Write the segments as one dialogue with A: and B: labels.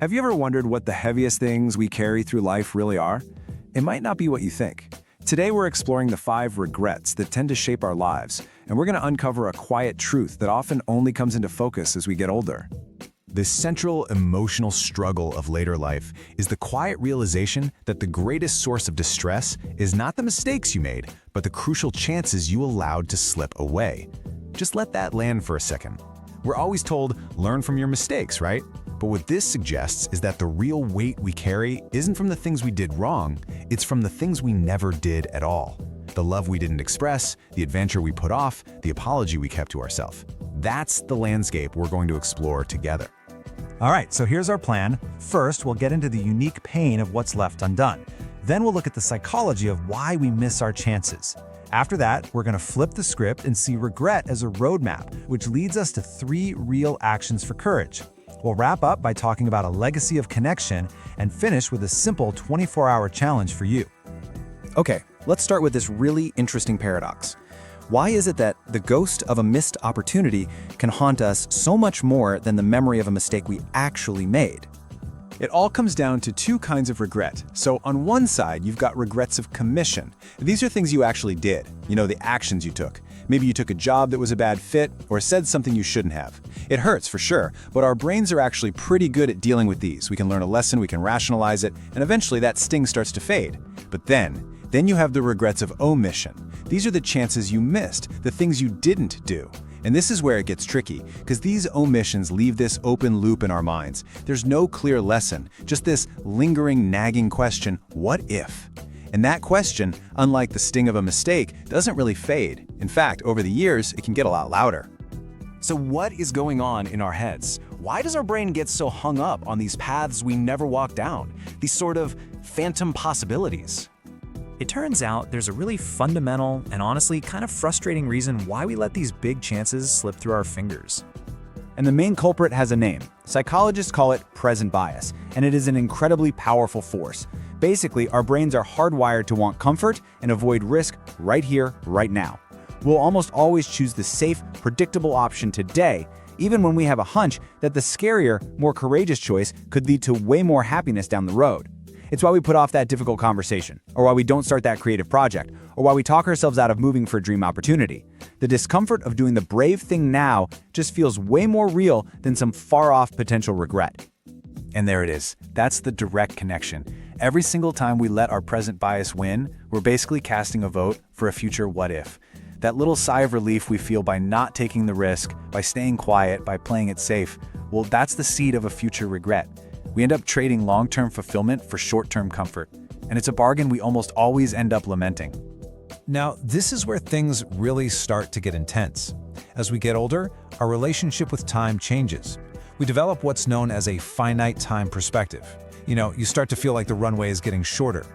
A: Have you ever wondered what the heaviest things we carry through life really are? It might not be what you think. Today we're exploring the 5 regrets that tend to shape our lives, and we're going to uncover a quiet truth that often only comes into focus as we get older.
B: The central emotional struggle of later life is the quiet realization that the greatest source of distress is not the mistakes you made, but the crucial chances you allowed to slip away. Just let that land for a second. We're always told, learn from your mistakes, right? But what this suggests is that the real weight we carry isn't from the things we did wrong, it's from the things we never did at all. The love we didn't express, the adventure we put off, the apology we kept to ourselves. That's the landscape we're going to explore together.
C: All right, so here's our plan. First, we'll get into the unique pain of what's left undone. Then we'll look at the psychology of why we miss our chances. After that, we're going to flip the script and see regret as a roadmap, which leads us to 3 real actions for courage. We'll wrap up by talking about a legacy of connection and finish with a simple 24-hour challenge for you.
A: Okay, let's start with this really interesting paradox. Why is it that the ghost of a missed opportunity can haunt us so much more than the memory of a mistake we actually made? It all comes down to 2 kinds of regret. So on one side, you've got regrets of commission. These are things you actually did, the actions you took. Maybe you took a job that was a bad fit or said something you shouldn't have. It hurts for sure, but our brains are actually pretty good at dealing with these. We can learn a lesson, we can rationalize it, and eventually that sting starts to fade. But then you have the regrets of omission. These are the chances you missed, the things you didn't do. And this is where it gets tricky, because these omissions leave this open loop in our minds. There's no clear lesson, just this lingering, nagging question, what if? And that question, unlike the sting of a mistake, doesn't really fade. In fact, over the years, it can get a lot louder. So what is going on in our heads? Why does our brain get so hung up on these paths we never walk down? These sort of phantom possibilities?
D: It turns out there's a really fundamental and honestly kind of frustrating reason why we let these big chances slip through our fingers.
E: And the main culprit has a name. Psychologists call it present bias, and it is an incredibly powerful force. Basically, our brains are hardwired to want comfort and avoid risk right here, right now. We'll almost always choose the safe, predictable option today, even when we have a hunch that the scarier, more courageous choice could lead to way more happiness down the road. It's why we put off that difficult conversation, or why we don't start that creative project, or why we talk ourselves out of moving for a dream opportunity. The discomfort of doing the brave thing now just feels way more real than some far-off potential regret.
A: And there it is. That's the direct connection. Every single time we let our present bias win, we're basically casting a vote for a future what if. That little sigh of relief we feel by not taking the risk, by staying quiet, by playing it safe, well, that's the seed of a future regret. We end up trading long-term fulfillment for short-term comfort, and it's a bargain we almost always end up lamenting.
C: Now, this is where things really start to get intense. As we get older, our relationship with time changes. We develop what's known as a finite time perspective. You start to feel like the runway is getting shorter.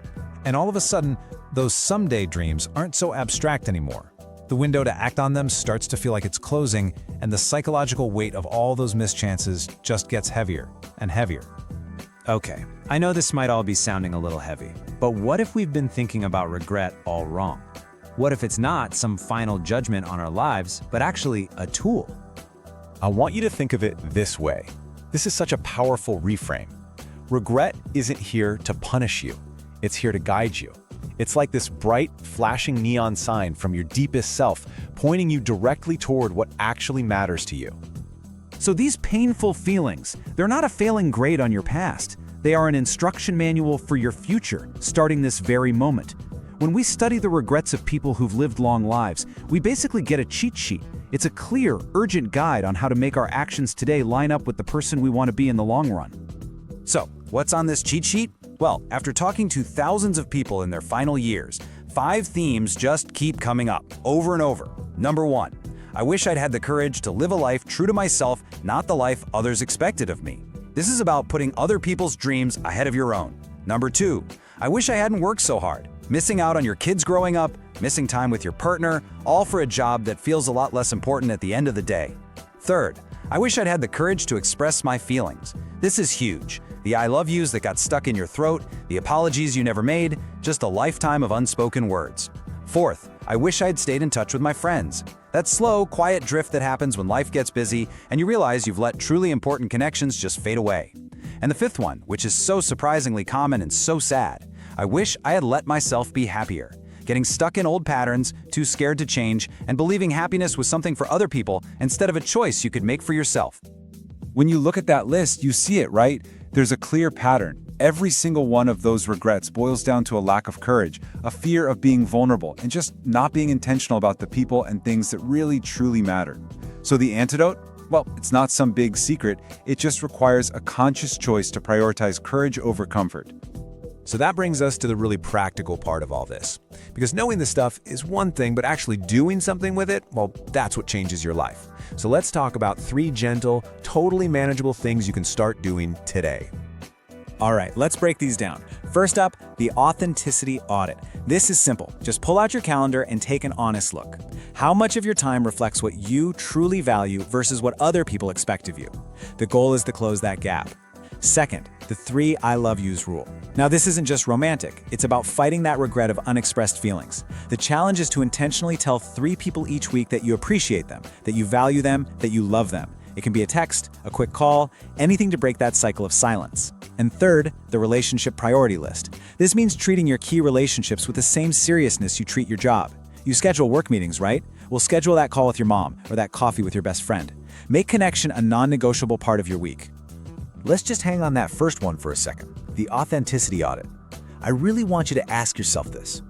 C: And all of a sudden, those someday dreams aren't so abstract anymore. The window to act on them starts to feel like it's closing, and the psychological weight of all those missed chances just gets heavier and heavier.
E: Okay, I know this might all be sounding a little heavy, but what if we've been thinking about regret all wrong? What if it's not some final judgment on our lives, but actually a tool?
A: I want you to think of it this way. This is such a powerful reframe. Regret isn't here to punish you. It's here to guide you. It's like this bright, flashing neon sign from your deepest self, pointing you directly toward what actually matters to you.
E: So these painful feelings, they're not a failing grade on your past. They are an instruction manual for your future, starting this very moment. When we study the regrets of people who've lived long lives, we basically get a cheat sheet. It's a clear, urgent guide on how to make our actions today line up with the person we want to be in the long run. So, what's on this cheat sheet? Well, after talking to thousands of people in their final years, 5 themes just keep coming up, over and over. Number 1. I wish I'd had the courage to live a life true to myself, not the life others expected of me. This is about putting other people's dreams ahead of your own. Number 2, I wish I hadn't worked so hard. Missing out on your kids growing up, missing time with your partner, all for a job that feels a lot less important at the end of the day. Third, I wish I'd had the courage to express my feelings. This is huge. The I love yous that got stuck in your throat, the apologies you never made, just a lifetime of unspoken words. Fourth, I wish I'd stayed in touch with my friends. That slow, quiet drift that happens when life gets busy and you realize you've let truly important connections just fade away. And the fifth one, which is so surprisingly common and so sad: I wish I had let myself be happier. Getting stuck in old patterns, too scared to change, and believing happiness was something for other people instead of a choice you could make for yourself.
C: When you look at that list, you see it, right? There's a clear pattern. Every single one of those regrets boils down to a lack of courage, a fear of being vulnerable, and just not being intentional about the people and things that really truly matter. So the antidote? Well, it's not some big secret. It just requires a conscious choice to prioritize courage over comfort.
B: So that brings us to the really practical part of all this. Because knowing this stuff is one thing, but actually doing something with it, well, that's what changes your life. So let's talk about 3 gentle, totally manageable things you can start doing today.
D: All right, let's break these down. First up, the authenticity audit. This is simple. Just pull out your calendar and take an honest look. How much of your time reflects what you truly value versus what other people expect of you? The goal is to close that gap. Second, the 3 I love yous rule. Now, this isn't just romantic. It's about fighting that regret of unexpressed feelings. The challenge is to intentionally tell 3 people each week that you appreciate them, that you value them, that you love them. It can be a text, a quick call, anything to break that cycle of silence. And third, the relationship priority list. This means treating your key relationships with the same seriousness you treat your job. You schedule work meetings, right? Well, schedule that call with your mom or that coffee with your best friend. Make connection a non-negotiable part of your week.
E: Let's just hang on that first one for a second, the authenticity audit. I really want you to ask yourself this.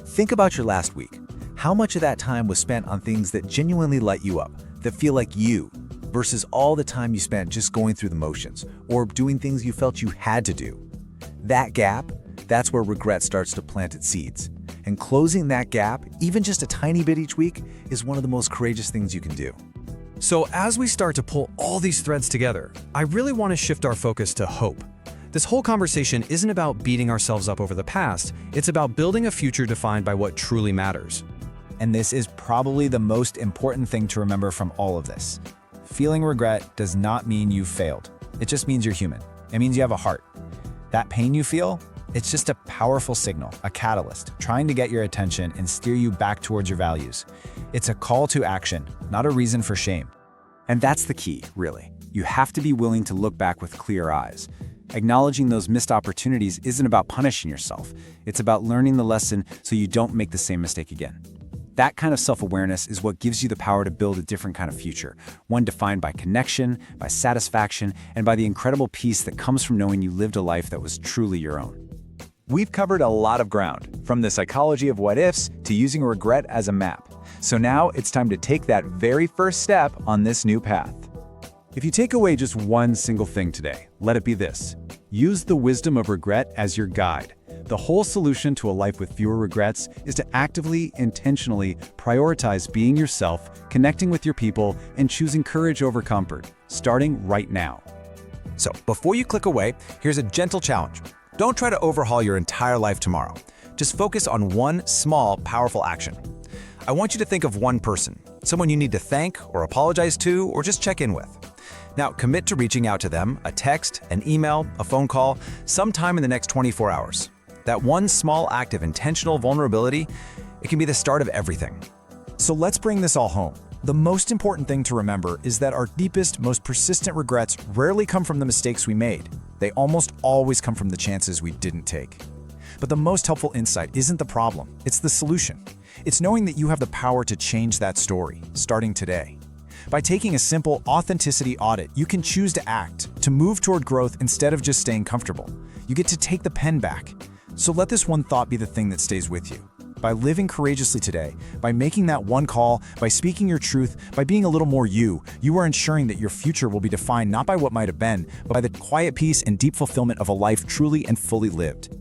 E: Think about your last week. How much of that time was spent on things that genuinely light you up, that feel like you, versus all the time you spent just going through the motions or doing things you felt you had to do? That gap, that's where regret starts to plant its seeds. And closing that gap, even just a tiny bit each week, is one of the most courageous things you can do.
F: So as we start to pull all these threads together, I really want to shift our focus to hope. This whole conversation isn't about beating ourselves up over the past, it's about building a future defined by what truly matters.
E: And this is probably the most important thing to remember from all of this. Feeling regret does not mean you failed. It just means you're human. It means you have a heart. That pain you feel, it's just a powerful signal, a catalyst, trying to get your attention and steer you back towards your values. It's a call to action, not a reason for shame. And that's the key, really. You have to be willing to look back with clear eyes. Acknowledging those missed opportunities isn't about punishing yourself. It's about learning the lesson so you don't make the same mistake again. That kind of self-awareness is what gives you the power to build a different kind of future, one defined by connection, by satisfaction, and by the incredible peace that comes from knowing you lived a life that was truly your own. We've covered a lot of ground, from the psychology of what-ifs to using regret as a map. So now it's time to take that very first step on this new path. If you take away just one single thing today, let it be this. Use the wisdom of regret as your guide. The whole solution to a life with fewer regrets is to actively, intentionally prioritize being yourself, connecting with your people, and choosing courage over comfort, starting right now.
B: So before you click away, here's a gentle challenge. Don't try to overhaul your entire life tomorrow. Just focus on one small, powerful action. I want you to think of one person, someone you need to thank or apologize to or just check in with. Now, commit to reaching out to them, a text, an email, a phone call, sometime in the next 24 hours. That one small act of intentional vulnerability, it can be the start of everything.
G: So let's bring this all home. The most important thing to remember is that our deepest, most persistent regrets rarely come from the mistakes we made. They almost always come from the chances we didn't take. But the most helpful insight isn't the problem, it's the solution. It's knowing that you have the power to change that story, starting today. By taking a simple authenticity audit, you can choose to act, to move toward growth instead of just staying comfortable. You get to take the pen back. So let this one thought be the thing that stays with you. By living courageously today, by making that one call, by speaking your truth, by being a little more you, you are ensuring that your future will be defined not by what might have been, but by the quiet peace and deep fulfillment of a life truly and fully lived.